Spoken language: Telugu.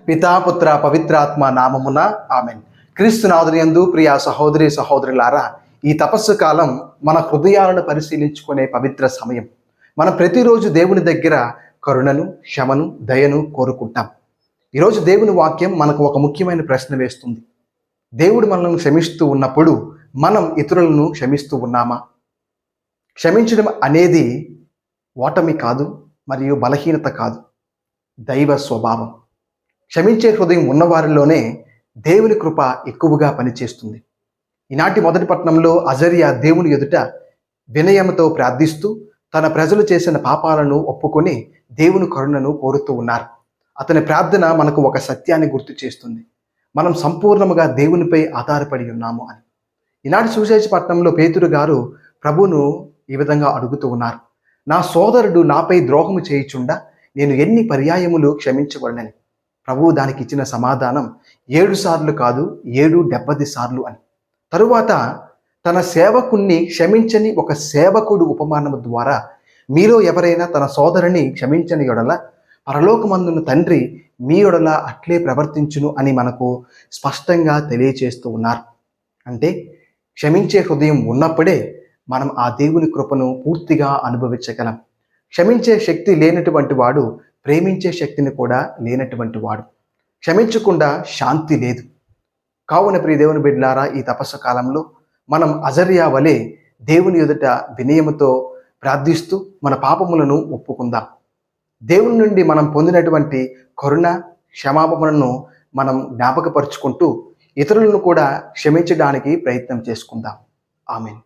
పితాపుత్ర పవిత్రాత్మ నామమున ఆమెన్. క్రీస్తునాథుని యందు ప్రియ సహోదరి సహోదరులారా, ఈ తపస్సు కాలం మన హృదయాలను పరిశీలించుకునే పవిత్ర సమయం. మనం ప్రతిరోజు దేవుని దగ్గర కరుణను, క్షమను, దయను కోరుకుంటాం. ఈరోజు దేవుని వాక్యం మనకు ఒక ముఖ్యమైన ప్రశ్న వేస్తుంది. దేవుడు మనల్ని క్షమిస్తూ ఉన్నప్పుడు మనం ఇతరులను క్షమిస్తూ ఉన్నామా? క్షమించడం అనేది ఓటమి కాదు, మరియు బలహీనత కాదు, దైవ స్వభావం. క్షమించే హృదయం ఉన్నవారిలోనే దేవుని కృప ఎక్కువగా పనిచేస్తుంది. ఈనాటి మొదటి పట్టణంలో అజర్యా దేవుని ఎదుట వినయంతో ప్రార్థిస్తూ తన ప్రజలు చేసిన పాపాలను ఒప్పుకొని దేవుని కరుణను కోరుతూ ఉన్నారు. అతని ప్రార్థన మనకు ఒక సత్యాన్ని గుర్తు చేస్తుంది. మనం సంపూర్ణముగా దేవునిపై ఆధారపడి ఉన్నాము అని. ఈనాటి సువిశేష పట్టణంలో పేతురు గారు ప్రభువును ఈ విధంగా అడుగుతూ ఉన్నారు. నా సోదరుడు నాపై ద్రోహము చేయుచుండా నేను ఎన్ని పర్యాయములు క్షమించబడినని. ప్రభువు దానికి ఇచ్చిన సమాధానం 7 సార్లు కాదు, 770 సార్లు అని. తరువాత తన సేవకుణ్ణి క్షమించని ఒక సేవకుడు ఉపమానము ద్వారా మీలో ఎవరైనా తన సోదరుని క్షమించని యెడల పరలోకమందున్న తండ్రి మీ యెడల అట్లే ప్రవర్తించును అని మనకు స్పష్టంగా తెలియచేస్తూ ఉన్నారు. అంటే క్షమించే హృదయం ఉన్నప్పుడే మనం ఆ దేవుని కృపను పూర్తిగా అనుభవించగలం. క్షమించే శక్తి లేనటువంటి వాడు ప్రేమించే శక్తిని కూడా లేనటువంటి వాడు. క్షమించకుండా శాంతి లేదు. కావున ప్రియ దేవుని బిడ్డలారా, ఈ తపస్సు కాలంలో మనం అజర్యా వలె దేవుని ఎదుట వినయముతో ప్రార్థిస్తూ మన పాపములను ఒప్పుకుందాం. దేవుని నుండి మనం పొందినటువంటి కరుణ, క్షమాపణను మనం జ్ఞాపకపరుచుకుంటూ ఇతరులను కూడా క్షమించడానికి ప్రయత్నం చేసుకుందాం. ఆమేన్.